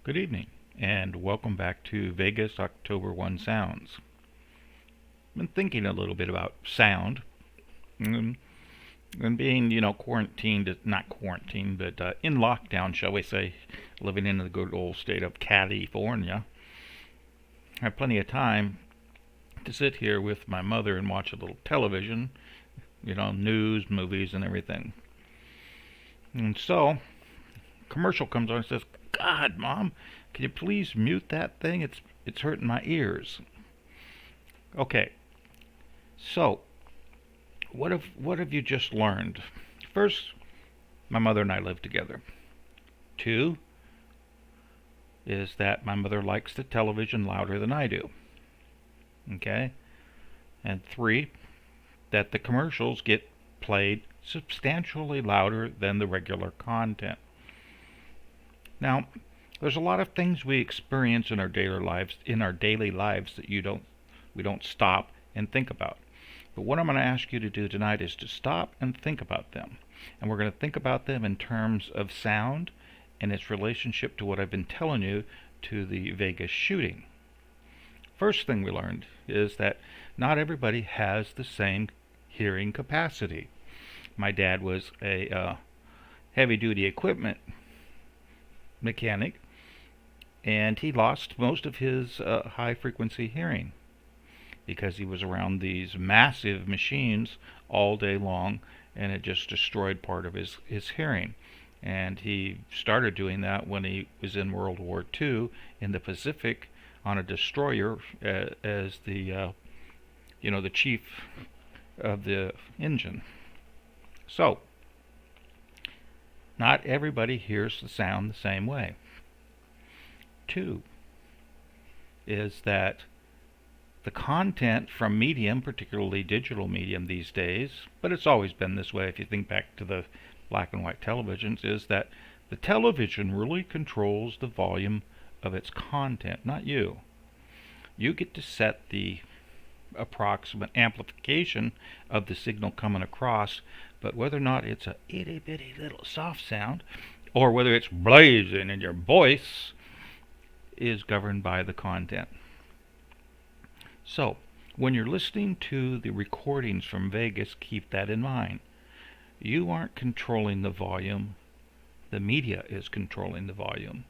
Good evening, and welcome back to Vegas October 1 Sounds. I've been thinking a little bit about sound and, and being, quarantined, not quarantined, but in lockdown, shall we say, living in the good old state of California. I have plenty of time to sit here with my mother and watch a little television, news, movies, and everything. And so, commercial comes on and says, "God, Mom, can you please mute that thing? It's hurting my ears." Okay, so what have you just learned? First, my mother and I live together. Two is that my mother likes the television louder than I do. Okay, and three, that the commercials get played substantially louder than the regular content. Now, there's a lot of things we experience in our daily lives that we don't stop and think about. But what I'm going to ask you to do tonight is to stop and think about them. And we're going to think about them in terms of sound and its relationship to what I've been telling you to the Vegas shooting. First thing we learned is that not everybody has the same hearing capacity. My dad was a heavy duty equipment mechanic, and he lost most of his high frequency hearing because he was around these massive machines all day long, and it just destroyed part of his hearing. And he started doing that when he was in World War II in the Pacific on a destroyer as the chief of the engine. So, not everybody hears the sound the same way. Two is that the content from medium, particularly digital medium these days, but it's always been this way if you think back to the black and white televisions, is that the television really controls the volume of its content, not you. You get to set the approximate amplification of the signal coming across, but whether or not it's a itty bitty little soft sound or whether it's blazing in your voice is governed by the content. So, when you're listening to the recordings from Vegas, keep that in mind. You aren't controlling the volume, the media is controlling the volume.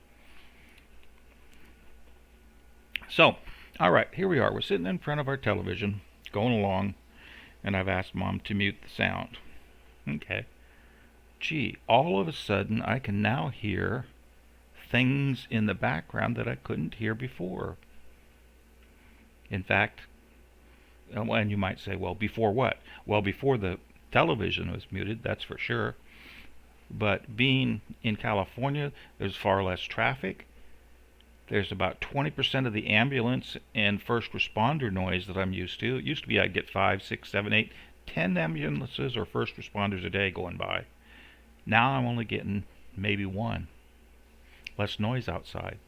So, alright, here we are. We're sitting in front of our television, going along, and I've asked Mom to mute the sound. Okay. Gee, all of a sudden I can now hear things in the background that I couldn't hear before. In fact, and you might say, well, before what? Well, before the television was muted, that's for sure. But being in California, there's far less traffic. There's about 20% of the ambulance and first responder noise that I'm used to. It used to be I'd get 5, 6, 7, 8, 10 ambulances or first responders a day going by. Now I'm only getting maybe one. Less noise outside.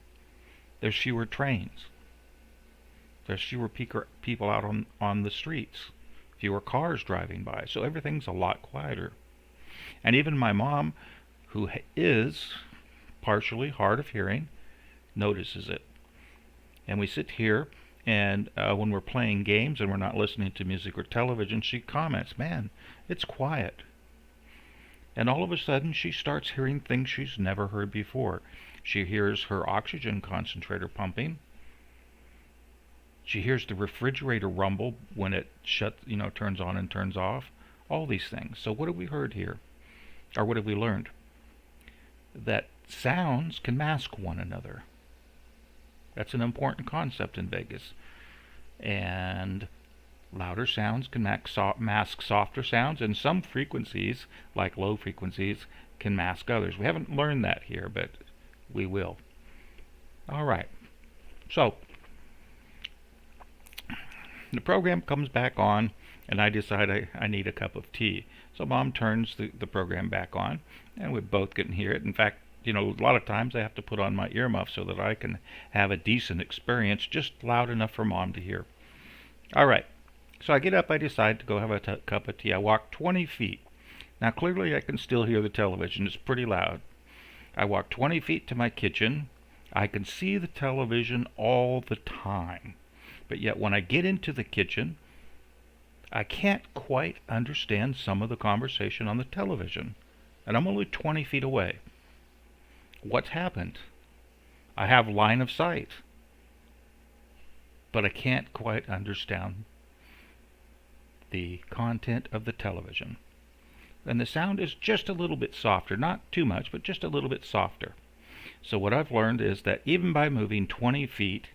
There's fewer trains. There's fewer people out on the streets. Fewer cars driving by. So everything's a lot quieter. And even my mom, who is partially hard of hearing, notices it. And we sit here, and when we're playing games and we're not listening to music or television, she comments, "Man, it's quiet." And all of a sudden she starts hearing things she's never heard before. She hears her oxygen concentrator pumping. She hears the refrigerator rumble when it turns on and turns off. All these things. So what have we heard here? Or what have we learned? That sounds can mask one another. That's an important concept in Vegas. And louder sounds can mask softer sounds, and some frequencies, like low frequencies, can mask others. We haven't learned that here, but we will. Alright, so the program comes back on, and I decide I need a cup of tea. So Mom turns the program back on, and we both can hear it. In fact, a lot of times I have to put on my earmuffs so that I can have a decent experience, just loud enough for Mom to hear. Alright, so I get up, I decide to go have a cup of tea. I walk 20 feet. Now clearly I can still hear the television, it's pretty loud. I walk 20 feet to my kitchen, I can see the television all the time. But yet when I get into the kitchen, I can't quite understand some of the conversation on the television. And I'm only 20 feet away. What's happened? I have line of sight, but I can't quite understand the content of the television. And the sound is just a little bit softer, not too much, but just a little bit softer. So what I've learned is that even by moving 20 feet,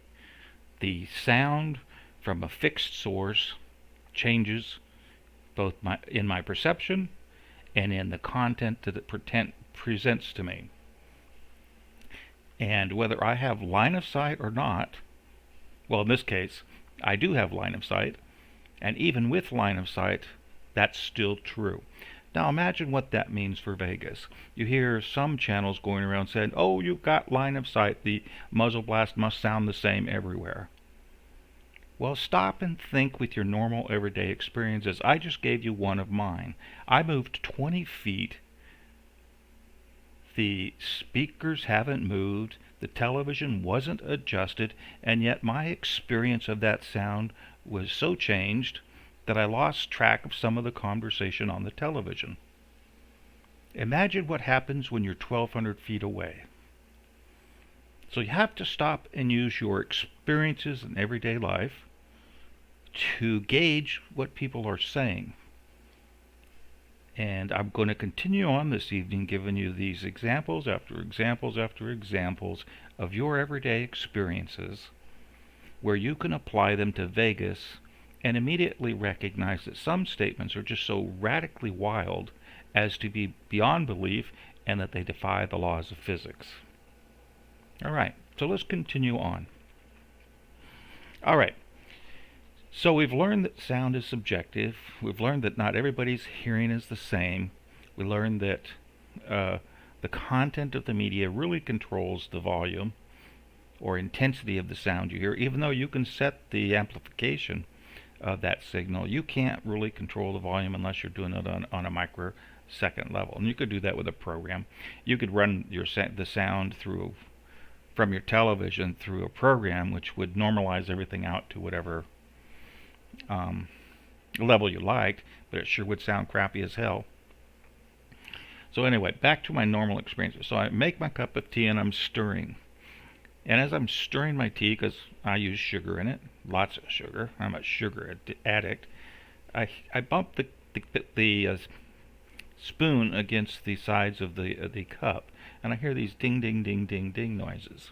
the sound from a fixed source changes both in my perception and in the content that it presents to me. And whether I have line of sight or not, well, in this case, I do have line of sight, and even with line of sight, that's still true. Now imagine what that means for Vegas. You hear some channels going around saying, oh, you've got line of sight, the muzzle blast must sound the same everywhere. Well, stop and think with your normal everyday experiences. I just gave you one of mine. I moved 20 feet. The speakers haven't moved. The television wasn't adjusted. And yet my experience of that sound was so changed that I lost track of some of the conversation on the television. Imagine what happens when you're 1,200 feet away. So you have to stop and use your experiences in everyday life to gauge what people are saying. And I'm going to continue on this evening giving you these examples after examples after examples of your everyday experiences where you can apply them to Vegas and immediately recognize that some statements are just so radically wild as to be beyond belief and that they defy the laws of physics. Alright, so let's continue on. Alright, so we've learned that sound is subjective. We've learned that not everybody's hearing is the same. We learned that the content of the media really controls the volume or intensity of the sound you hear. Even though you can set the amplification of that signal, you can't really control the volume unless you're doing it on a microsecond level. And you could do that with a program. You could run the sound from your television through a program which would normalize everything out to whatever level you liked, but it sure would sound crappy as hell. So anyway, back to my normal experiences. So I make my cup of tea and I'm stirring. And as I'm stirring my tea, because I use sugar in it, lots of sugar, I'm a sugar addict, I bump the spoon against the sides of the cup, and I hear these ding, ding, ding, ding, ding noises.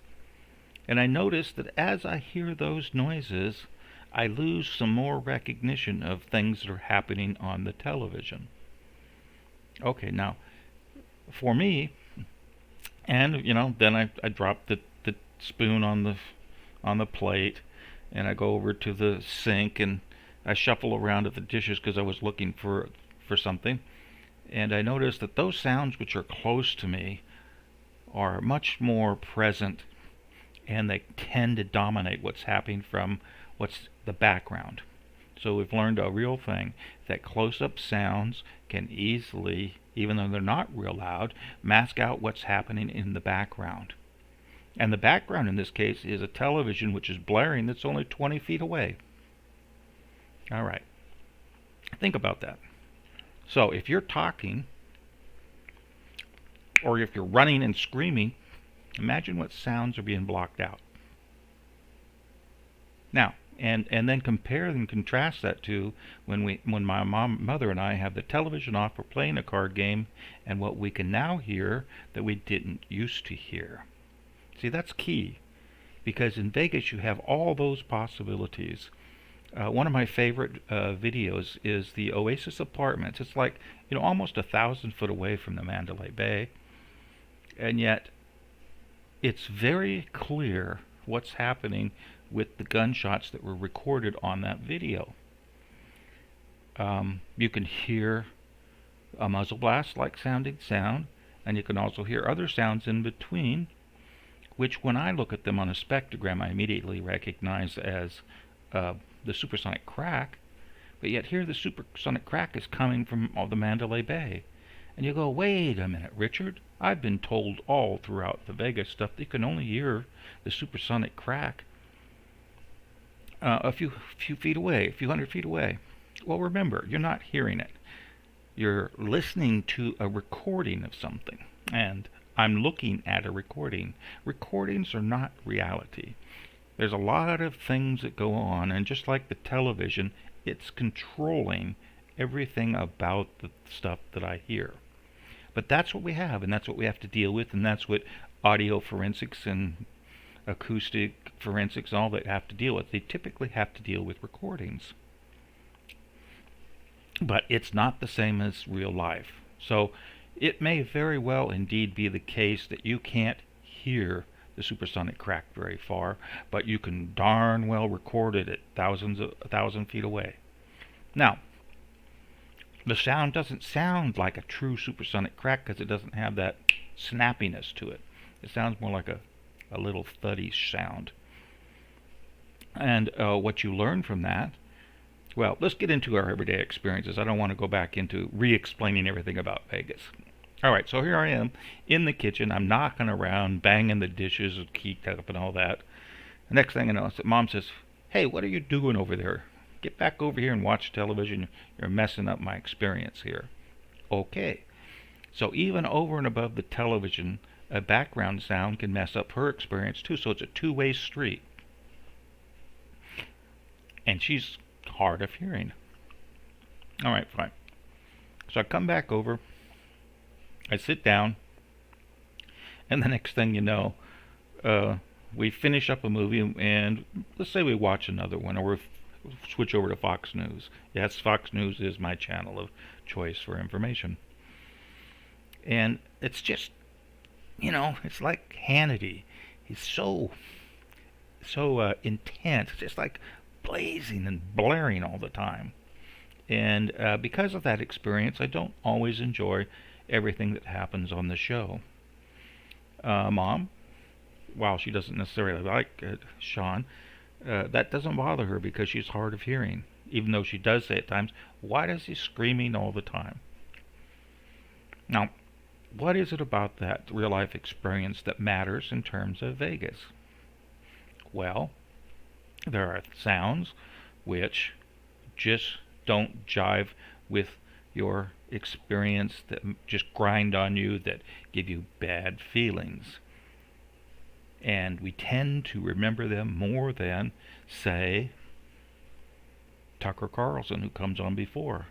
And I notice that as I hear those noises, I lose some more recognition of things that are happening on the television. Okay, now, for me, and then I drop the spoon on the plate, and I go over to the sink and I shuffle around at the dishes because I was looking for something, and I notice that those sounds which are close to me are much more present, and they tend to dominate what's happening from what's the background. So we've learned a real thing, that close-up sounds can easily, even though they're not real loud, mask out what's happening in the background. And the background in this case is a television which is blaring that's only 20 feet away. Alright, think about that. So if you're talking, or if you're running and screaming, imagine what sounds are being blocked out. Now, and then compare and contrast that to when my mother and I have the television off, we're playing a card game, and what we can now hear that we didn't used to hear. See, that's key, because in Vegas you have all those possibilities. One of my favorite videos is the Oasis Apartments. It's like, almost 1,000 foot away from the Mandalay Bay, and yet it's very clear what's happening with the gunshots that were recorded on that video. You can hear a muzzle blast like sounding sound, and you can also hear other sounds in between, which when I look at them on a spectrogram I immediately recognize as the supersonic crack, but yet here the supersonic crack is coming from the Mandalay Bay. And you go, wait a minute, Richard. I've been told all throughout the Vegas stuff that you can only hear the supersonic crack a few feet away, a few hundred feet away. Well, remember, you're not hearing it. You're listening to a recording of something. And I'm looking at a recording. Recordings are not reality. There's a lot of things that go on, and just like the television, it's controlling everything about the stuff that I hear. But that's what we have, and that's what we have to deal with, and that's what audio forensics and acoustic forensics, all that have to deal with. They typically have to deal with recordings. But it's not the same as real life. So it may very well indeed be the case that you can't hear the supersonic crack very far, but you can darn well record it at 1,000 feet away. Now, the sound doesn't sound like a true supersonic crack because it doesn't have that snappiness to it. It sounds more like a little thuddy sound. And what you learn from that, well, let's get into our everyday experiences. I don't want to go back into re-explaining everything about Vegas. Alright, so here I am in the kitchen. I'm knocking around, banging the dishes, keeked up and all that. The next thing I know, Mom says, "Hey, what are you doing over there? Get back over here and watch television. You're messing up my experience here." Okay. So even over and above the television, a background sound can mess up her experience too. So it's a two-way street. And she's hard of hearing. Alright, fine. So I come back over. I sit down. And the next thing you know, we finish up a movie, and let's say we watch another one, or we switch over to Fox News. Yes, Fox News is my channel of choice for information. And it's just, it's like Hannity. He's so intense. It's just like blazing and blaring all the time. And because of that experience, I don't always enjoy everything that happens on the show. Mom, while she doesn't necessarily like Sean, that doesn't bother her because she's hard of hearing. Even though she does say at times, "Why does he screaming all the time?" Now, what is it about that real life experience that matters in terms of Vegas? Well, there are sounds which just don't jive with your experience, that just grind on you, that give you bad feelings. And we tend to remember them more than, say, Tucker Carlson, who comes on before.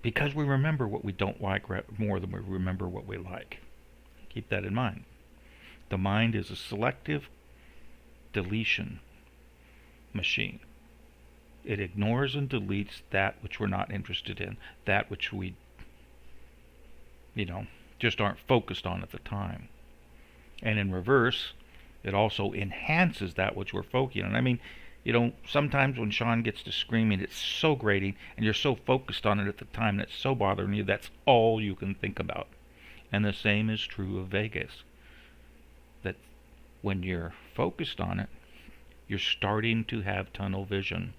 Because we remember what we don't like more than we remember what we like. Keep that in mind. The mind is a selective deletion machine. It ignores and deletes that which we're not interested in, that which we, just aren't focused on at the time. And in reverse, it also enhances that which we're focusing on. I mean, sometimes when Sean gets to screaming, it's so grating, and you're so focused on it at the time, and it's so bothering you, that's all you can think about. And the same is true of Vegas. That when you're focused on it, you're starting to have tunnel vision.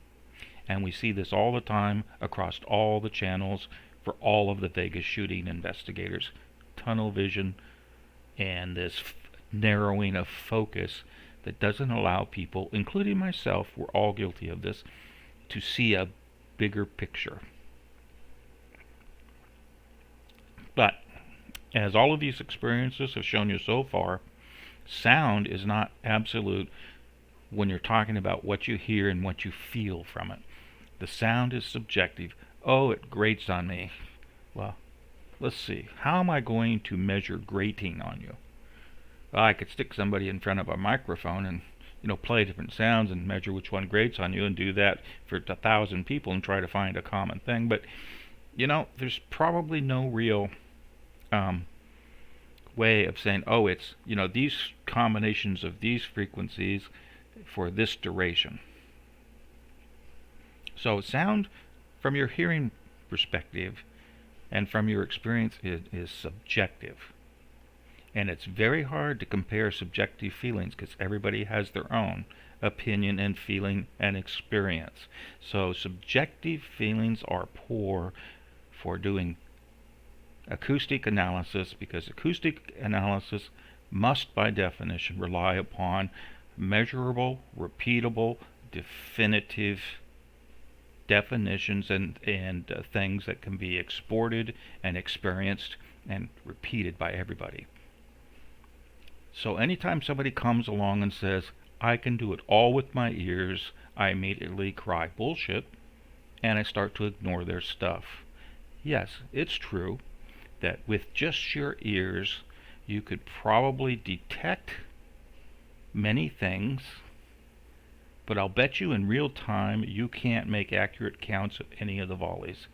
And we see this all the time across all the channels for all of the Vegas shooting investigators. Tunnel vision and this narrowing of focus that doesn't allow people, including myself, we're all guilty of this, to see a bigger picture. But as all of these experiences have shown you so far, sound is not absolute when you're talking about what you hear and what you feel from it. The sound is subjective. Oh, it grates on me. Well, let's see. How am I going to measure grating on you? Well, I could stick somebody in front of a microphone and play different sounds and measure which one grates on you, and do that for 1,000 people and try to find a common thing. But there's probably no real way of saying, oh, it's these combinations of these frequencies for this duration. So sound, from your hearing perspective and from your experience, is subjective. And it's very hard to compare subjective feelings because everybody has their own opinion and feeling and experience. So subjective feelings are poor for doing acoustic analysis, because acoustic analysis must by definition rely upon measurable, repeatable, definitive definitions and things that can be exported and experienced and repeated by everybody. So anytime somebody comes along and says, I can do it all with my ears, I immediately cry bullshit, and I start to ignore their stuff. Yes, it's true that with just your ears you could probably detect many things, but I'll bet you in real time you can't make accurate counts of any of the volleys.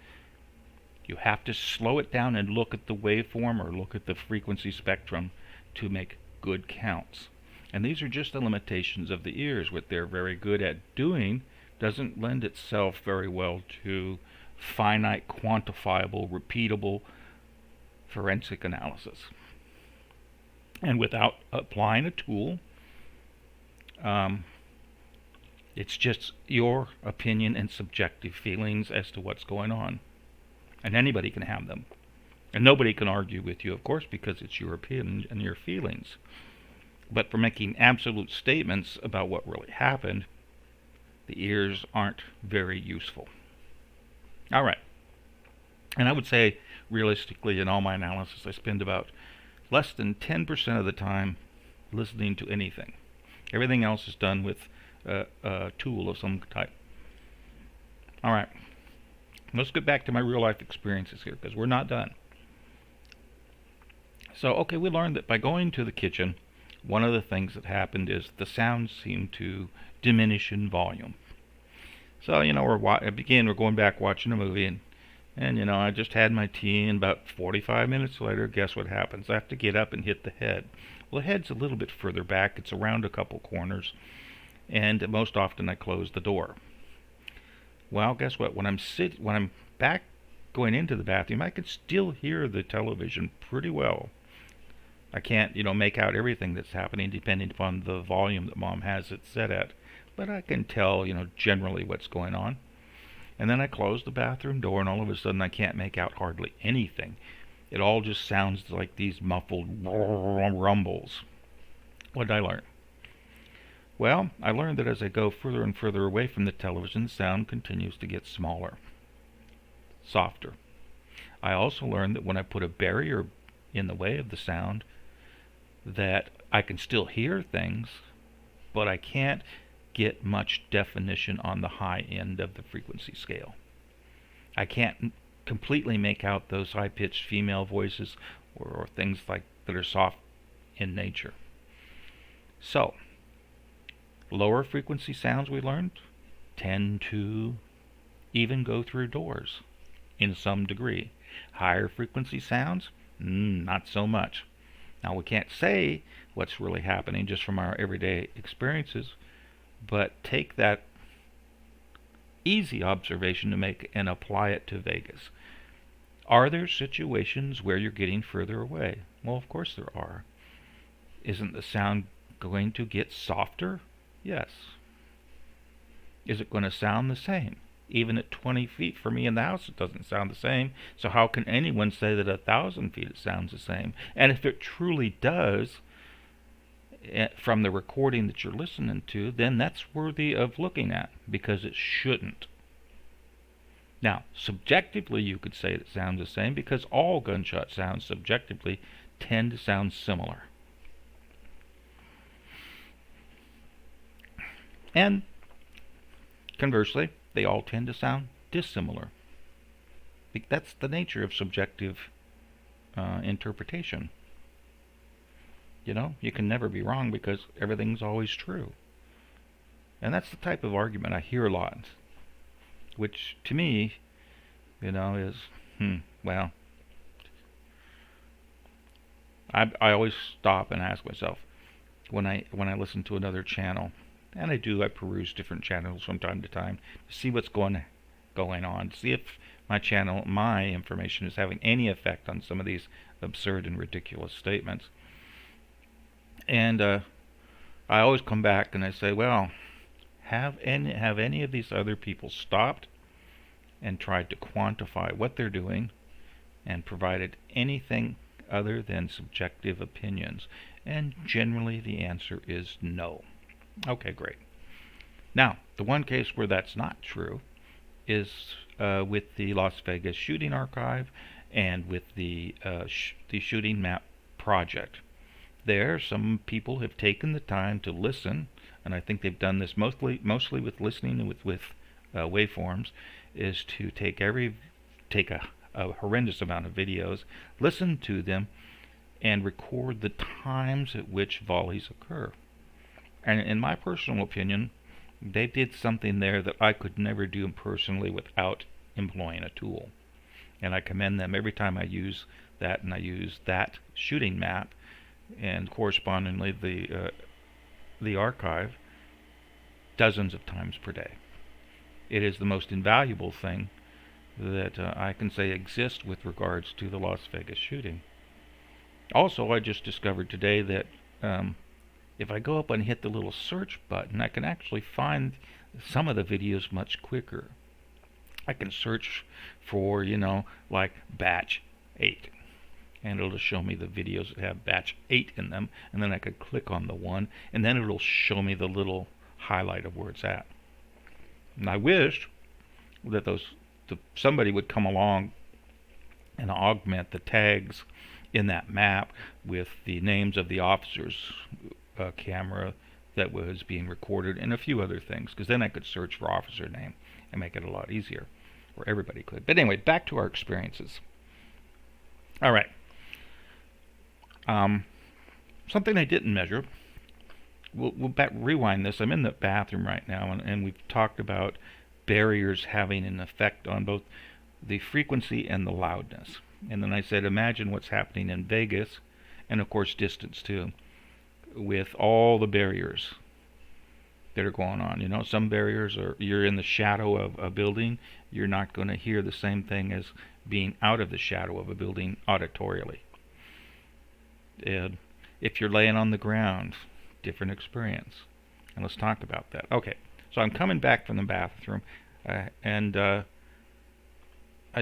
You have to slow it down and look at the waveform or look at the frequency spectrum to make good counts. And these are just the limitations of the ears. What they're very good at doing doesn't lend itself very well to finite, quantifiable, repeatable forensic analysis. And without applying a tool, it's just your opinion and subjective feelings as to what's going on. And anybody can have them. And nobody can argue with you, of course, because it's your opinion and your feelings. But for making absolute statements about what really happened, the ears aren't very useful. All right. And I would say, realistically, in all my analysis, I spend about less than 10% of the time listening to anything. Everything else is done with a tool of some type. All right. Let's get back to my real life experiences here, because we're not done. So, okay, we learned that by going to the kitchen, one of the things that happened is the sounds seemed to diminish in volume. So, we're going back watching a movie, and I just had my tea, and about 45 minutes later, guess what happens? I have to get up and hit the head. Well, the head's a little bit further back. It's around a couple corners, and most often I close the door. Well, guess what? When I'm back going into the bathroom, I can still hear the television pretty well. I can't, make out everything that's happening depending upon the volume that Mom has it set at, but I can tell, generally what's going on. And then I close the bathroom door, and all of a sudden I can't make out hardly anything. It all just sounds like these muffled rumbles. What did I learn? Well, I learned that as I go further and further away from the television, sound continues to get smaller, softer. I also learned that when I put a barrier in the way of the sound, that I can still hear things, but I can't get much definition on the high end of the frequency scale. I can't completely make out those high-pitched female voices or things like that are soft in nature. So, lower frequency sounds, we learned, tend to even go through doors in some degree. Higher frequency sounds, not so much. Now, we can't say what's really happening just from our everyday experiences, but take that easy observation to make and apply it to Vegas. Are there situations where you're getting further away? Well, of course there are. Isn't the sound going to get softer? Yes. Is it going to sound the same? Even at 20 feet from me in the house, it doesn't sound the same. So how can anyone say that 1,000 feet it sounds the same? And if it truly does, from the recording that you're listening to, then that's worthy of looking at, because it shouldn't. Now, subjectively, you could say it sounds the same, because all gunshot sounds subjectively tend to sound similar. And conversely, they all tend to sound dissimilar. That's the nature of subjective interpretation. You can never be wrong because everything's always true. And that's the type of argument I hear a lot, which to me, is, well, I always stop and ask myself when I listen to another channel, and I peruse different channels from time to time to see what's going on, to see if my information is having any effect on some of these absurd and ridiculous statements. And I always come back and I say, well, have any of these other people stopped and tried to quantify what they're doing and provided anything other than subjective opinions? And generally the answer is no. Okay, great. Now, the one case where that's not true is with the Las Vegas Shooting Archive and with the Shooting Map Project. There, some people have taken the time to listen, and I think they've done this mostly with listening and with waveforms, is to take a horrendous amount of videos, listen to them, and record the times at which volleys occur. And in my personal opinion, they did something there that I could never do personally without employing a tool. And I commend them every time I use that, and I use that shooting map and correspondingly the archive dozens of times per day. It is the most invaluable thing that I can say exists with regards to the Las Vegas shooting. Also, I just discovered today that if I go up and hit the little search button, I can actually find some of the videos much quicker. I can search for, like batch 8, and it'll show me the videos that have batch 8 in them, and then I could click on the one, and then it'll show me the little highlight of where it's at. And I wish that somebody would come along and augment the tags in that map with the names of the officers' camera that was being recorded and a few other things, because then I could search for officer name and make it a lot easier, or everybody could. But anyway, back to our experiences. All right. Something I didn't measure. We'll rewind this. I'm in the bathroom right now, and we've talked about barriers having an effect on both the frequency and the loudness. And then I said, imagine what's happening in Vegas, and of course distance too, with all the barriers that are going on. Some barriers are, you're in the shadow of a building, you're not going to hear the same thing as being out of the shadow of a building auditorially. And if you're laying on the ground, different experience. And let's talk about that. Okay, so I'm coming back from the bathroom, and I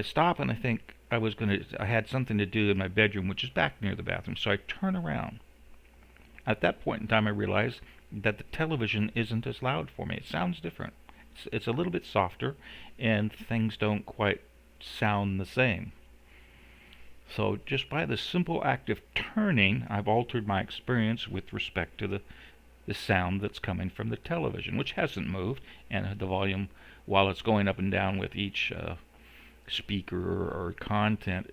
stop and I think I had something to do in my bedroom, which is back near the bathroom. So I turn around. At that point in time, I realized that the television isn't as loud for me. It sounds different. It's a little bit softer, and things don't quite sound the same. So just by the simple act of turning, I've altered my experience with respect to the sound that's coming from the television, which hasn't moved, and the volume, while it's going up and down with each speaker or content,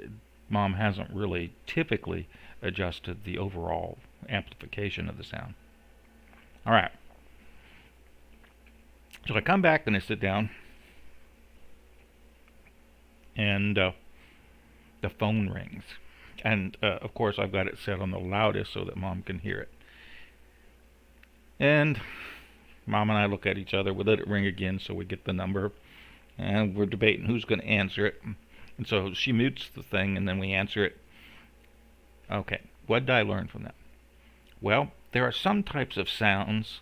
Mom hasn't really typically adjusted the overall amplification of the sound. All right. So I come back and I sit down, and the phone rings. And of course I've got it set on the loudest so that Mom can hear it. And Mom and I look at each other. We let it ring again so we get the number. And we're debating who's going to answer it. And so she mutes the thing, and then we answer it. Okay, what did I learn from that? Well, there are some types of sounds,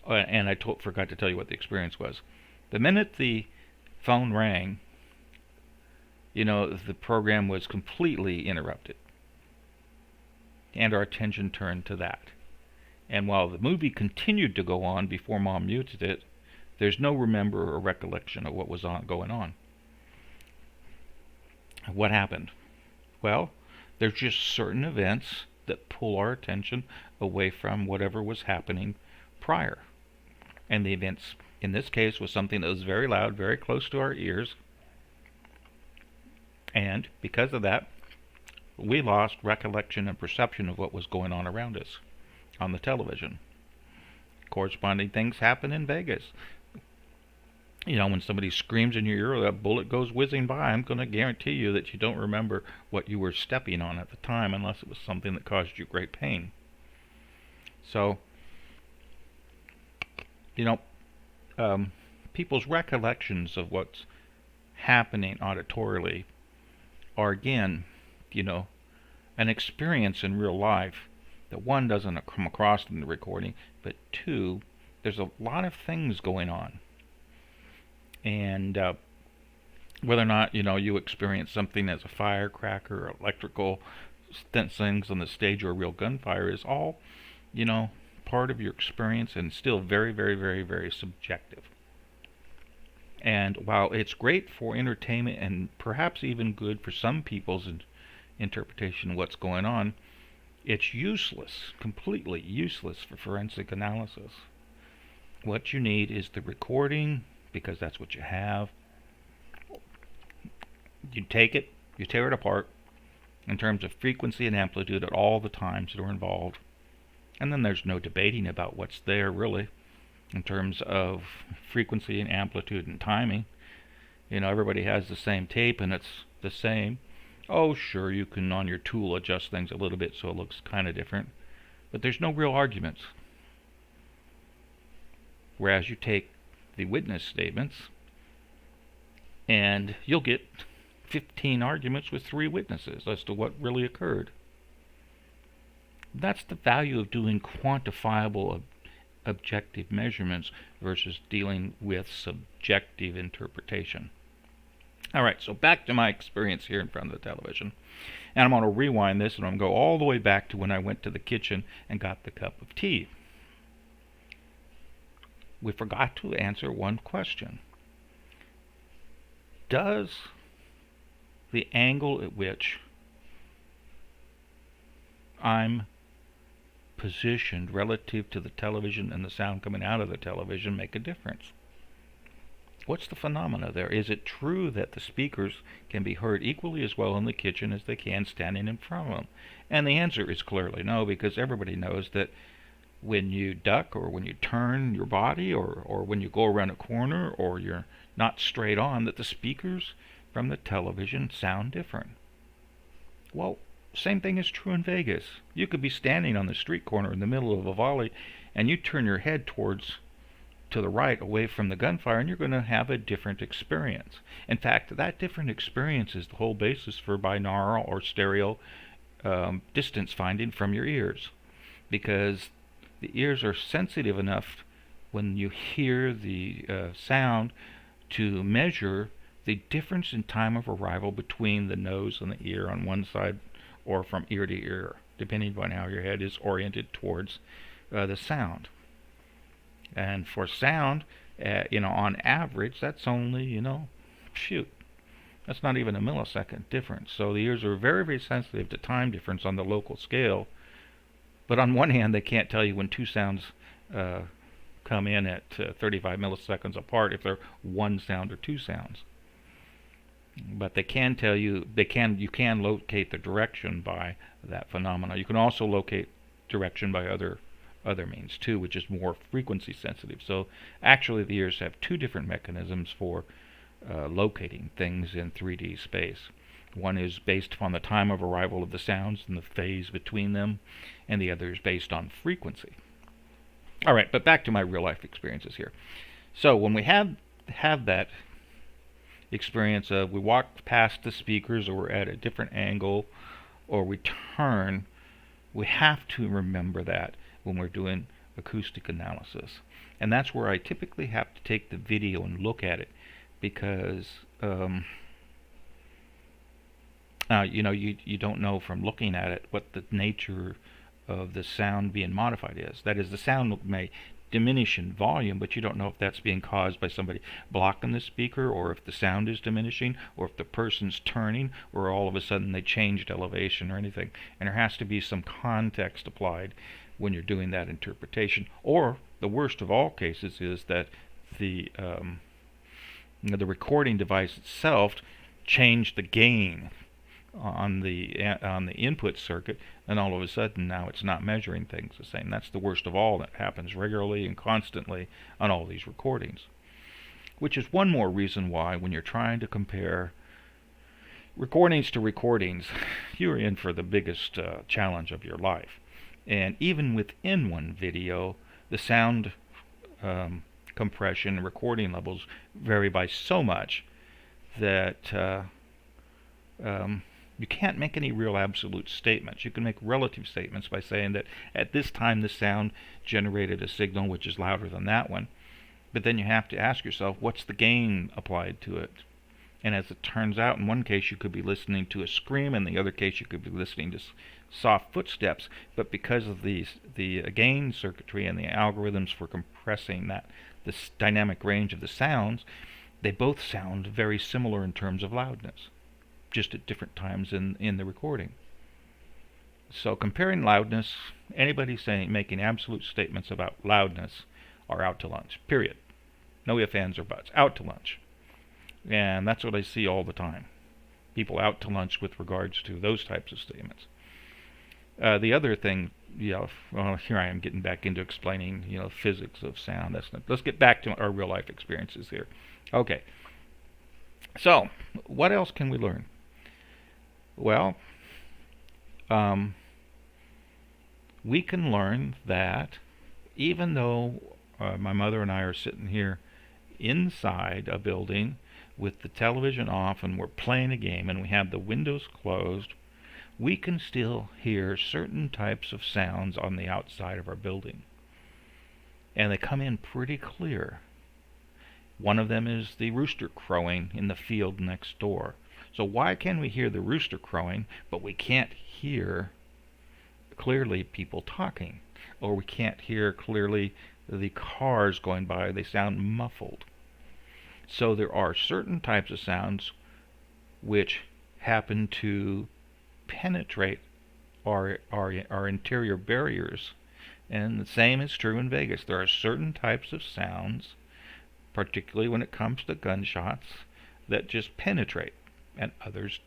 and I forgot to tell you what the experience was. The minute the phone rang, the program was completely interrupted. And our attention turned to that. And while the movie continued to go on before Mom muted it, there's no remember or recollection of what was going on. What happened? Well, there's just certain events that pull our attention away from whatever was happening prior. And the events in this case was something that was very loud, very close to our ears. And because of that, we lost recollection and perception of what was going on around us on the television. Corresponding things happen in Vegas. When somebody screams in your ear, that bullet goes whizzing by, I'm going to guarantee you that you don't remember what you were stepping on at the time unless it was something that caused you great pain. So, people's recollections of what's happening auditorily are, again, an experience in real life that one doesn't come across in the recording, but two, there's a lot of things going on. And Whether or not you experience something as a firecracker or electrical things on the stage or a real gunfire is all you know part of your experience and still very, very, very, very subjective. And while it's great for entertainment and perhaps even good for some people's interpretation of what's going on, it's useless, completely useless for forensic analysis. What you need is the recording, because that's what you have. You take it, you tear it apart in terms of frequency and amplitude at all the times that are involved. And then there's no debating about what's there, really, in terms of frequency and amplitude and timing. Everybody has the same tape and it's the same. Oh, sure, you can on your tool adjust things a little bit so it looks kind of different, but there's no real arguments. Whereas you take the witness statements and you'll get 15 arguments with 3 witnesses as to what really occurred. That's the value of doing quantifiable objective measurements versus dealing with subjective interpretation. Alright, so back to my experience here in front of the television. And I'm going to rewind this and I'm going to go all the way back to when I went to the kitchen and got the cup of tea. We forgot to answer one question. Does the angle at which I'm positioned relative to the television and the sound coming out of the television make a difference? What's the phenomena there? Is it true that the speakers can be heard equally as well in the kitchen as they can standing in front of them? And the answer is clearly no, because everybody knows that when you duck or when you turn your body or when you go around a corner or you're not straight on, that the speakers from the television sound different. Well, same thing is true in Vegas. You could be standing on the street corner in the middle of a volley and you turn your head to the right away from the gunfire and you're going to have a different experience. In fact, that different experience is the whole basis for binaural or stereo distance finding from your ears, because the ears are sensitive enough when you hear the sound to measure the difference in time of arrival between the nose and the ear on one side or from ear to ear, depending on how your head is oriented towards the sound. And for sound, on average, that's only, that's not even a millisecond difference. So the ears are very, very sensitive to time difference on the local scale. But on one hand, they can't tell you when 2 sounds come in at 35 milliseconds apart if they're 1 sound or 2 sounds. But they can tell you, you can locate the direction by that phenomena. You can also locate direction by other means too, which is more frequency sensitive. So actually the ears have 2 different mechanisms for locating things in 3D space. One is based upon the time of arrival of the sounds and the phase between them, and the other is based on frequency. Alright, but back to my real life experiences here. So when we have that experience of we walk past the speakers or we're at a different angle or we turn, we have to remember that when we're doing acoustic analysis. And that's where I typically have to take the video and look at it, because you don't know from looking at it what the nature of the sound being modified is. That is, the sound may diminish in volume, but you don't know if that's being caused by somebody blocking the speaker, or if the sound is diminishing, or if the person's turning, or all of a sudden they changed elevation or anything. And there has to be some context applied when you're doing that interpretation. Or the worst of all cases is that the recording device itself changed the gain on the input circuit, and all of a sudden now it's not measuring things the same. That's the worst of all. That happens regularly and constantly on all these recordings, which is one more reason why when you're trying to compare recordings to recordings, you're in for the biggest challenge of your life. And even within one video, the sound compression and recording levels vary by so much that you can't make any real absolute statements. You can make relative statements by saying that at this time the sound generated a signal which is louder than that one. But then you have to ask yourself, what's the gain applied to it? And as it turns out, in one case you could be listening to a scream, in the other case you could be listening to soft footsteps. But because of the gain circuitry and the algorithms for compressing this dynamic range of the sounds, they both sound very similar in terms of loudness, just at different times in the recording. So comparing loudness, anybody making absolute statements about loudness are out to lunch, period. No ifs, ands, or buts. Out to lunch. And that's what I see all the time. People out to lunch with regards to those types of statements. The other thing, well, here I am getting back into explaining, physics of sound. Let's get back to our real life experiences here. Okay. So, what else can we learn? Well, we can learn that even though my mother and I are sitting here inside a building with the television off and we're playing a game and we have the windows closed, we can still hear certain types of sounds on the outside of our building. And they come in pretty clear. One of them is the rooster crowing in the field next door. So why can we hear the rooster crowing, but we can't hear clearly people talking? Or we can't hear clearly the cars going by, they sound muffled. So there are certain types of sounds which happen to penetrate our interior barriers. And the same is true in Vegas. There are certain types of sounds, particularly when it comes to gunshots, that just penetrate, and others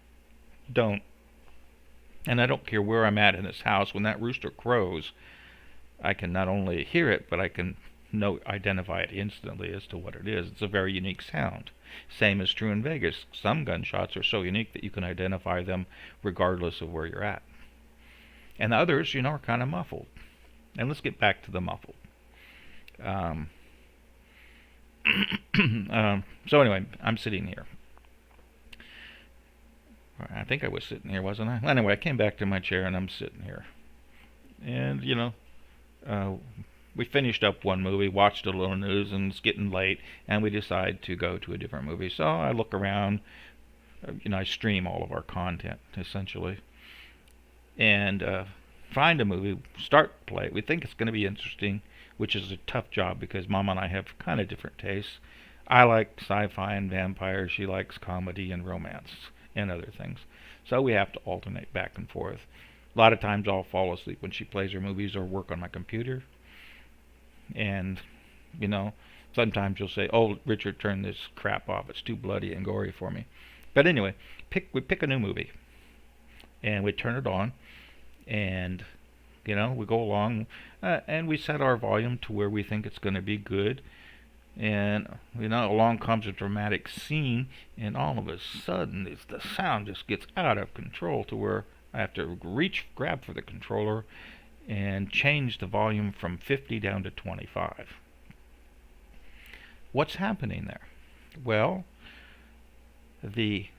don't. And I don't care where I'm at in this house, when that rooster crows, I can not only hear it, but I can identify it instantly as to what it is. It's a very unique sound. Same is true in Vegas. Some gunshots are so unique that you can identify them regardless of where you're at. And the others, are kind of muffled. And let's get back to the muffled. So anyway, I'm sitting here. I think I was sitting here, wasn't I? Anyway, I came back to my chair and I'm sitting here. And, we finished up one movie, watched a little news, and it's getting late, and we decide to go to a different movie. So I look around, I stream all of our content, essentially, and find a movie, start play. We think it's going to be interesting, which is a tough job because Mom and I have kind of different tastes. I like sci-fi and vampires. She likes comedy and romance and other things. So we have to alternate back and forth. A lot of times I'll fall asleep when she plays her movies or work on my computer. And, sometimes you'll say, "Oh, Richard, turn this crap off. It's too bloody and gory for me." But anyway, we pick a new movie. And we turn it on. And, we go along. And we set our volume to where we think it's going to be good. And, along comes a dramatic scene. And all of a sudden, the sound just gets out of control to where I have to grab for the controller and change the volume from 50 down to 25. What's happening there? Well, the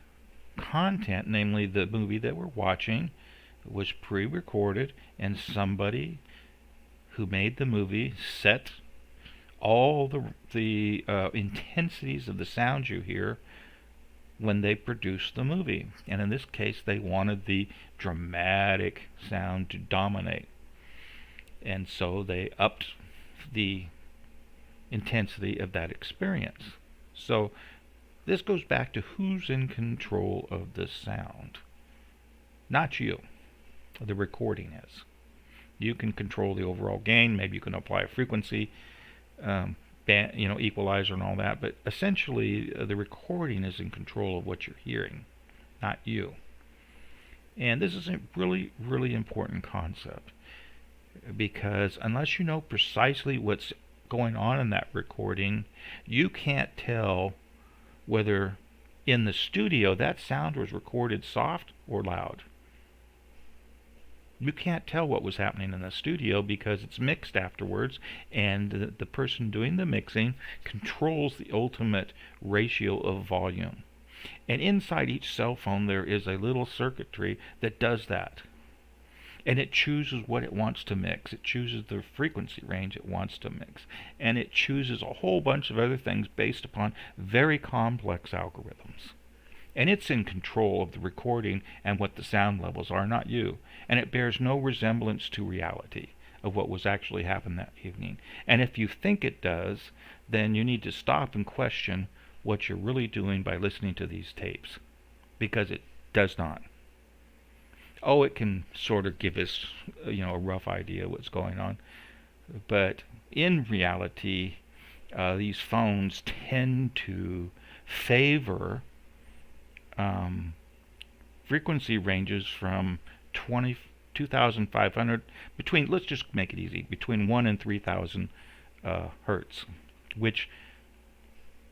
content, namely the movie that we're watching, was pre-recorded, and somebody who made the movie set all the intensities of the sound you hear when they produced the movie. And in this case, they wanted the dramatic sound to dominate. And so they upped the intensity of that experience. So this goes back to who's in control of the sound. Not you. The recording is. You can control the overall gain. Maybe you can apply a frequency, equalizer and all that. But essentially, the recording is in control of what you're hearing, not you. And this is a really, really important concept. Because unless you know precisely what's going on in that recording, you can't tell whether in the studio that sound was recorded soft or loud. You can't tell what was happening in the studio because it's mixed afterwards, and the person doing the mixing controls the ultimate ratio of volume. And inside each cell phone there is a little circuitry that does that. And it chooses what it wants to mix. It chooses the frequency range it wants to mix. And it chooses a whole bunch of other things based upon very complex algorithms. And it's in control of the recording and what the sound levels are, not you. And it bears no resemblance to reality of what was actually happened that evening. And if you think it does, then you need to stop and question what you're really doing by listening to these tapes, because it does not. Oh, it can sort of give us, a rough idea what's going on, but in reality, these phones tend to favor frequency ranges from 2,500 between, let's just make it easy, between 1 and 3,000 hertz, which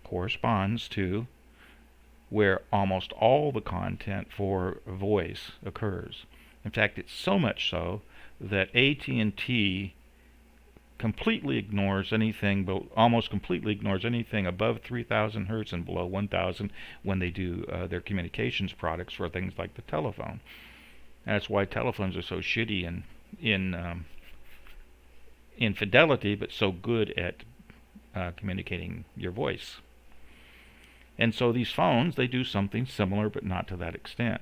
corresponds to where almost all the content for voice occurs. In fact, it's so much so that AT&T completely ignores anything, but almost completely ignores anything above 3,000 hertz and below 1,000 when they do their communications products for things like the telephone. That's why telephones are so shitty in fidelity, but so good at communicating your voice. And so these phones, they do something similar, but not to that extent.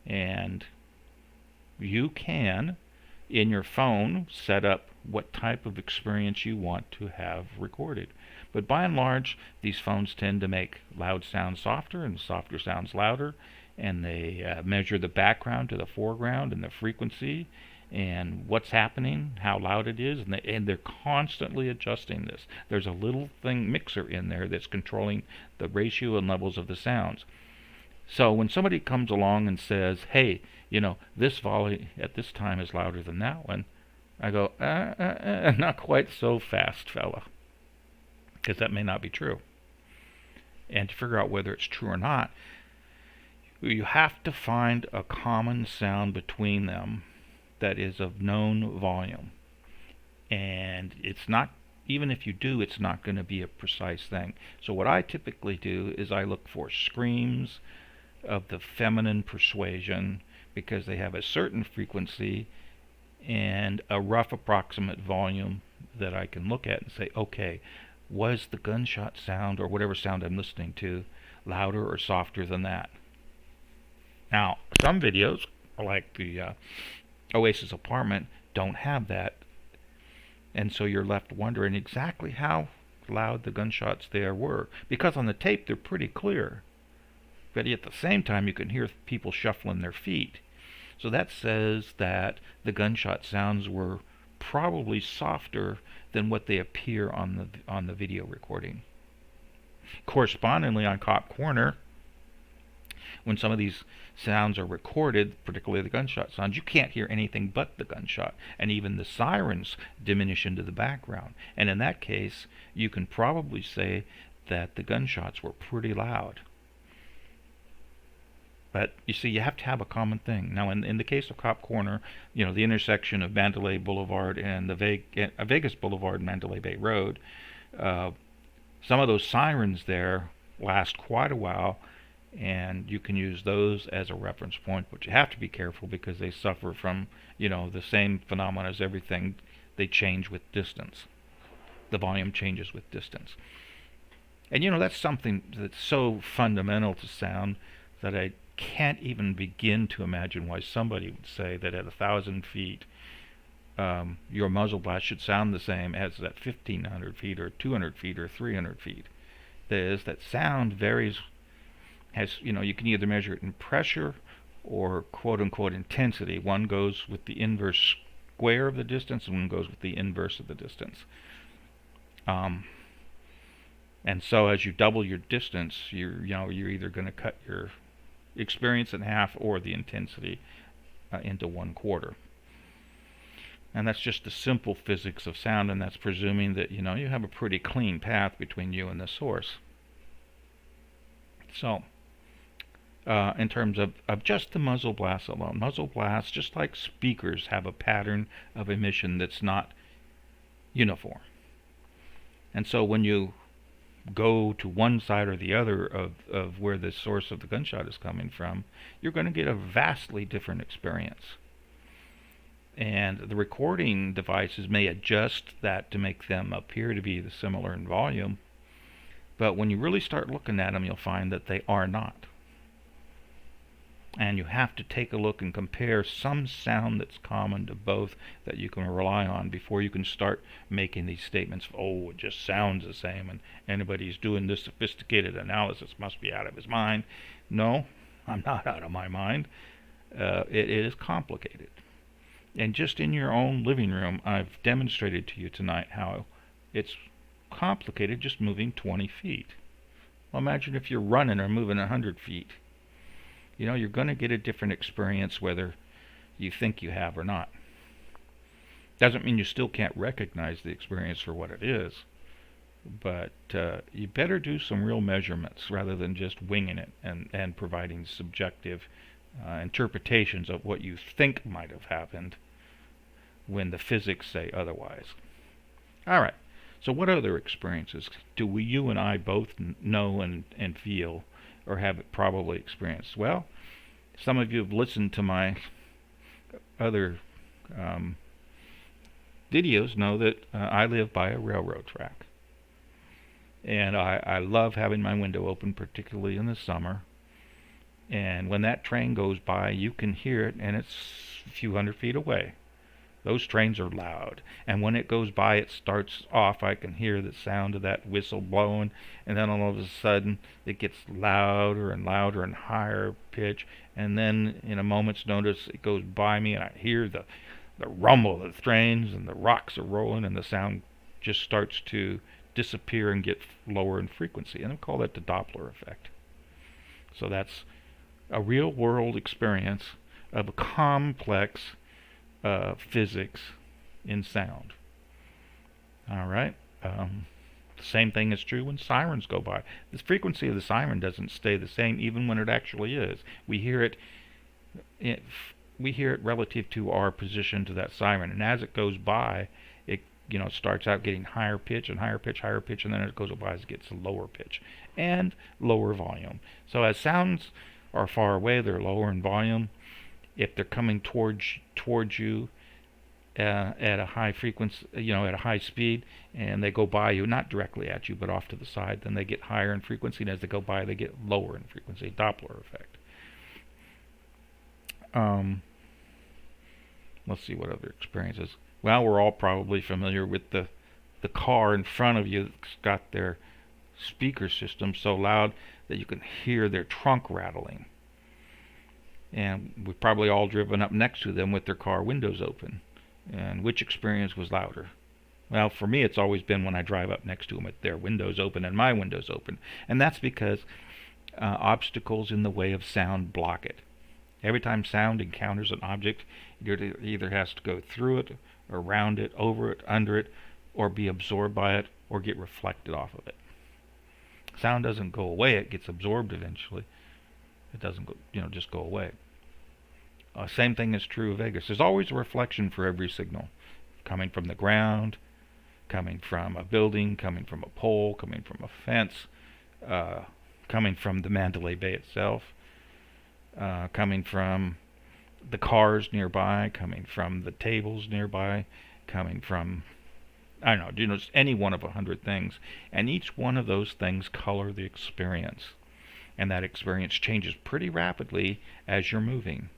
And you can, in your phone, set up what type of experience you want to have recorded. But by and large, these phones tend to make loud sounds softer and softer sounds louder, and they measure the background to the foreground and the frequency and what's happening, how loud it is, and they're constantly adjusting this. There's a little mixer in there that's controlling the ratio and levels of the sounds. So when somebody comes along and says, hey, this volley at this time is louder than that one, I go, not quite so fast, fella, because that may not be true. And to figure out whether it's true or not, you have to find a common sound between them that is of known volume. And it's not, even if you do, it's not going to be a precise thing. So what I typically do is I look for screams of the feminine persuasion, because they have a certain frequency and a rough approximate volume that I can look at and say, okay, was the gunshot sound or whatever sound I'm listening to louder or softer than that? Now, some videos, like the Oasis Apartment, don't have that, and so you're left wondering exactly how loud the gunshots there were, because on the tape they're pretty clear, but at the same time you can hear people shuffling their feet. So that says that the gunshot sounds were probably softer than what they appear on the video recording. Correspondingly, on Cop Corner, when some of these sounds are recorded, particularly the gunshot sounds, you can't hear anything but the gunshot, and even the sirens diminish into the background. And in that case, you can probably say that the gunshots were pretty loud. But you see, you have to have a common thing. Now, in the case of Cop Corner, the intersection of Mandalay Boulevard and the Vegas Boulevard and Mandalay Bay Road, some of those sirens there last quite a while, and you can use those as a reference point. But you have to be careful, because they suffer from, the same phenomena as everything. They change with distance. The volume changes with distance. And that's something that's so fundamental to sound that I can't even begin to imagine why somebody would say that at 1,000 feet your muzzle blast should sound the same as at 1,500 feet or 200 feet or 300 feet. That is, that sound varies, you can either measure it in pressure or quote-unquote intensity. One goes with the inverse square of the distance, and one goes with the inverse of the distance. And so as you double your distance, you're either going to cut your experience in half or the intensity into 1/4. And that's just the simple physics of sound, and that's presuming that you have a pretty clean path between you and the source. So in terms of just the muzzle blast alone, muzzle blasts, just like speakers, have a pattern of emission that's not uniform. And so when you go to one side or the other of where the source of the gunshot is coming from, you're going to get a vastly different experience. And the recording devices may adjust that to make them appear to be similar in volume, but when you really start looking at them, you'll find that they are not. And you have to take a look and compare some sound that's common to both that you can rely on before you can start making these statements. Oh, it just sounds the same, and anybody who's doing this sophisticated analysis must be out of his mind. No, I'm not out of my mind. It is complicated. And just in your own living room, I've demonstrated to you tonight how it's complicated just moving 20 feet. Well, imagine if you're running or moving 100 feet. You know, you're going to get a different experience whether you think you have or not. Doesn't mean you still can't recognize the experience for what it is, but you better do some real measurements rather than just winging it and providing subjective interpretations of what you think might have happened when the physics say otherwise. All right, so what other experiences do you and I both know and feel or have probably experienced? Well, some of you have listened to my other videos know that I live by a railroad track. And I love having my window open, particularly in the summer. And when that train goes by, you can hear it, and it's a few hundred feet away. Those trains are loud, and when it goes by, it starts off, I can hear the sound of that whistle blowing, and then all of a sudden it gets louder and louder and higher pitch, and then in a moment's notice it goes by me and I hear the rumble of the trains, and the rocks are rolling, and the sound just starts to disappear and get lower in frequency, and I call that the Doppler effect. So that's a real world experience of a complex physics in sound. All right. The same thing is true when sirens go by. The frequency of the siren doesn't stay the same even when it actually is. We hear it relative to our position to that siren, and as it goes by, it starts out getting higher pitch and higher pitch, and then as it goes by, it gets lower pitch and lower volume. So as sounds are far away, they're lower in volume. If they're coming towards you at a high frequency, at a high speed, and they go by you, not directly at you, but off to the side, then they get higher in frequency, and as they go by, they get lower in frequency. Doppler effect. Let's see what other experiences. Well, we're all probably familiar with the car in front of you that's got their speaker system so loud that you can hear their trunk rattling. And we've probably all driven up next to them with their car windows open. And which experience was louder? Well, for me, it's always been when I drive up next to them with their windows open and my windows open. And that's because obstacles in the way of sound block it. Every time sound encounters an object, it either has to go through it, around it, over it, under it, or be absorbed by it, or get reflected off of it. Sound doesn't go away, it gets absorbed eventually. It doesn't go, just go away. Same thing is true of Vegas. There's always a reflection for every signal, coming from the ground, coming from a building, coming from a pole, coming from a fence, coming from the Mandalay Bay itself, coming from the cars nearby, coming from the tables nearby, coming from, I don't know, just any one of 100 things. And each one of those things color the experience. And that experience changes pretty rapidly as you're moving.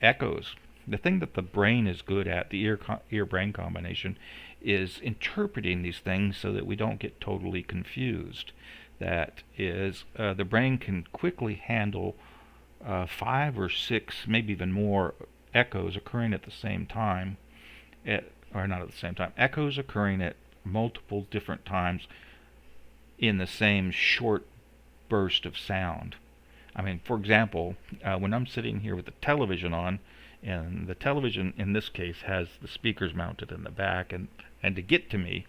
Echoes. The thing that the brain is good at, the ear-brain combination, is interpreting these things so that we don't get totally confused. That is, the brain can quickly handle 5 or 6, maybe even more, echoes occurring at the same time. Or not at the same time. Echoes occurring at multiple different times in the same short burst of sound. I mean, for example, when I'm sitting here with the television on, and the television in this case has the speakers mounted in the back, and to get to me,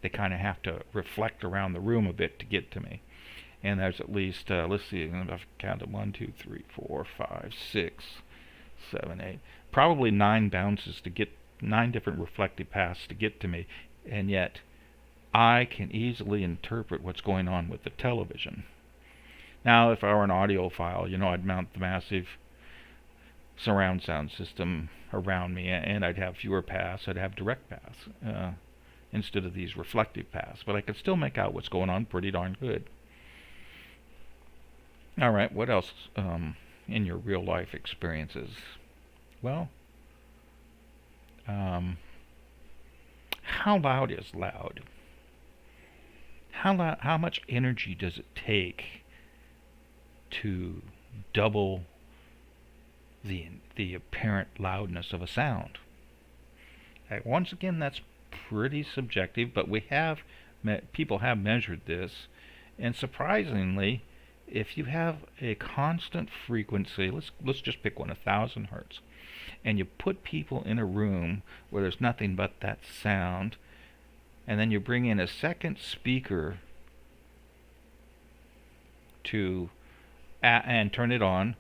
they kind of have to reflect around the room a bit to get to me. And there's at least, let's see, I've counted 1, 2, 3, 4, 5, 6, 7, 8, probably 9 bounces to get, 9 different reflective paths to get to me, and yet I can easily interpret what's going on with the television. Now, if I were an audiophile, I'd mount the massive surround sound system around me, and I'd have fewer paths. I'd have direct paths instead of these reflective paths. But I could still make out what's going on pretty darn good. All right, what else in your real life experiences? Well, um, how loud is loud? How much energy does it take to double the apparent loudness of a sound? Once again, that's pretty subjective, but people have measured this, and surprisingly, if you have a constant frequency, let's just pick one, 1,000 hertz, and you put people in a room where there's nothing but that sound, and then you bring in a second speaker to and turn it on,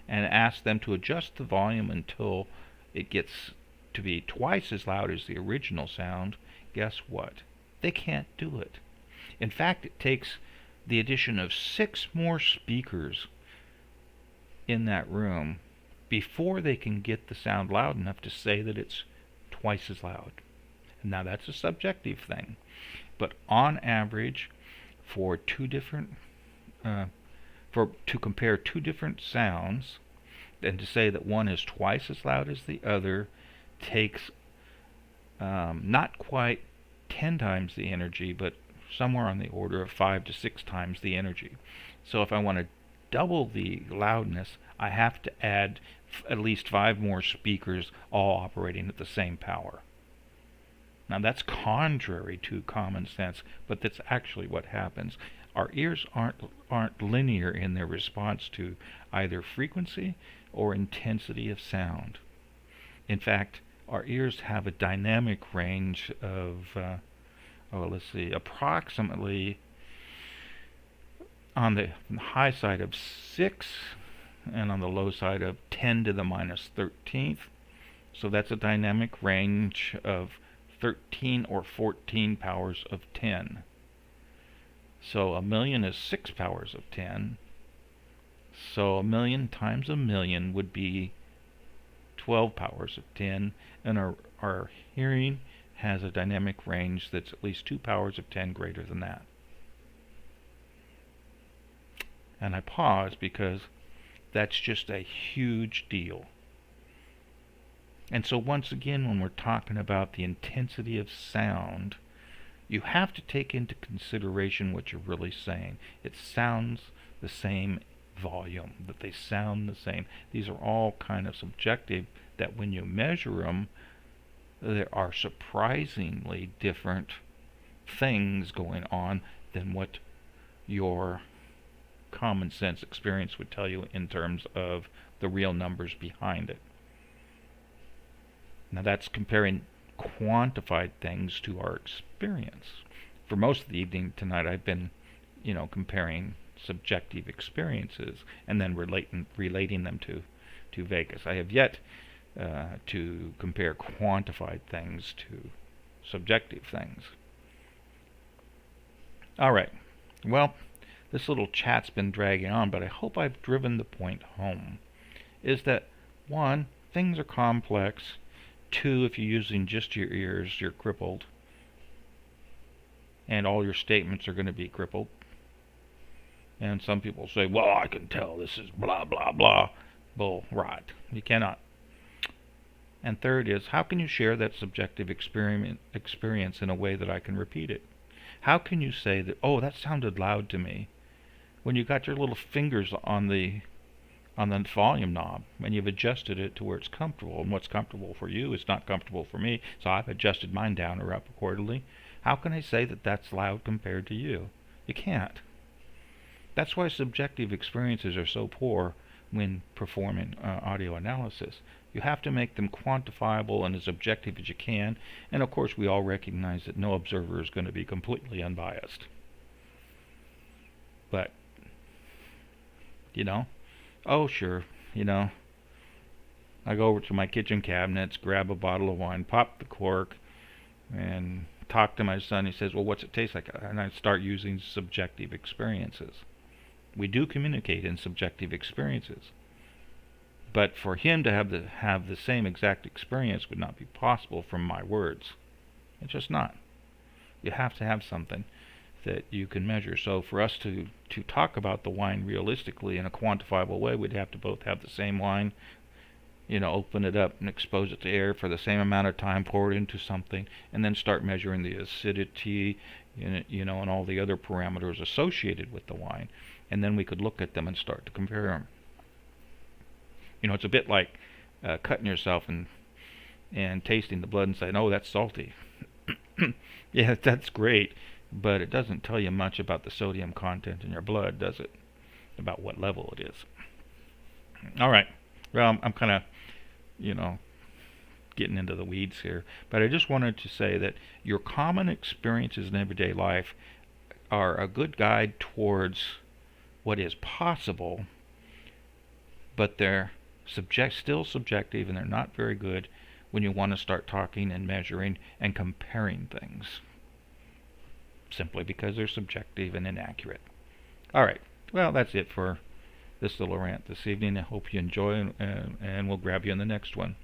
and ask them to adjust the volume until it gets to be twice as loud as the original sound, guess what? They can't do it. In fact, it takes the addition of 6 more speakers in that room before they can get the sound loud enough to say that it's twice as loud. Now that's a subjective thing, but on average, for two different to compare two different sounds, and to say that one is twice as loud as the other takes not quite 10 times the energy, but somewhere on the order of 5 to 6 times the energy. So if I want to double the loudness, I have to add at least 5 more speakers, all operating at the same power. Now that's contrary to common sense, but that's actually what happens. Our ears aren't linear in their response to either frequency or intensity of sound. In fact, our ears have a dynamic range of, approximately on the high side of 6 and on the low side of 10 to the minus 13th. So that's a dynamic range of 13 or 14 powers of 10. So a million is 6 powers of 10. So a million times a million would be 12 powers of 10. And our hearing has a dynamic range that's at least 2 powers of 10 greater than that. And I pause because that's just a huge deal. And so once again, when we're talking about the intensity of sound, you have to take into consideration what you're really saying. It sounds the same volume, that they sound the same. These are all kind of subjective, that when you measure them, there are surprisingly different things going on than what your common sense experience would tell you in terms of the real numbers behind it. Now that's comparing quantified things to our experience. For most of the evening tonight, I've been, comparing subjective experiences and then relating them to Vegas. I have yet to compare quantified things to subjective things. All right. Well, this little chat's been dragging on, but I hope I've driven the point home. Is that, 1, things are complex. 2, if you're using just your ears, you're crippled. And all your statements are going to be crippled. And some people say, well, I can tell this is blah, blah, blah. Bull, right. You cannot. And 3rd is, how can you share that subjective experience in a way that I can repeat it? How can you say that, oh, that sounded loud to me, when you got your little fingers on the volume knob and you've adjusted it to where it's comfortable, and what's comfortable for you is not comfortable for me, so I've adjusted mine down or up accordingly. How can I say that that's loud compared to you? You can't. That's why subjective experiences are so poor when performing audio analysis. You have to make them quantifiable and as objective as you can, and of course we all recognize that no observer is going to be completely unbiased. But, oh sure, I go over to my kitchen cabinets, grab a bottle of wine, pop the cork, and talk to my son. He says, well, what's it taste like? And I start using subjective experiences. We do communicate in subjective experiences. But for him to have the same exact experience would not be possible from my words. It's just not. You have to have something. that you can measure. So for us to talk about the wine realistically in a quantifiable way, we'd have to both have the same wine, open it up and expose it to air for the same amount of time, pour it into something, and then start measuring the acidity, and all the other parameters associated with the wine. And then we could look at them and start to compare them. It's a bit like cutting yourself and tasting the blood and saying, "Oh, that's salty." Yeah, that's great, but it doesn't tell you much about the sodium content in your blood, does it? About what level it is. All right. Well, I'm kind of, getting into the weeds here, but I just wanted to say that your common experiences in everyday life are a good guide towards what is possible, but they're still subjective, and they're not very good when you want to start talking and measuring and comparing things, simply because they're subjective and inaccurate. All right. Well, that's it for this little rant this evening. I hope you enjoy, and we'll grab you in the next one.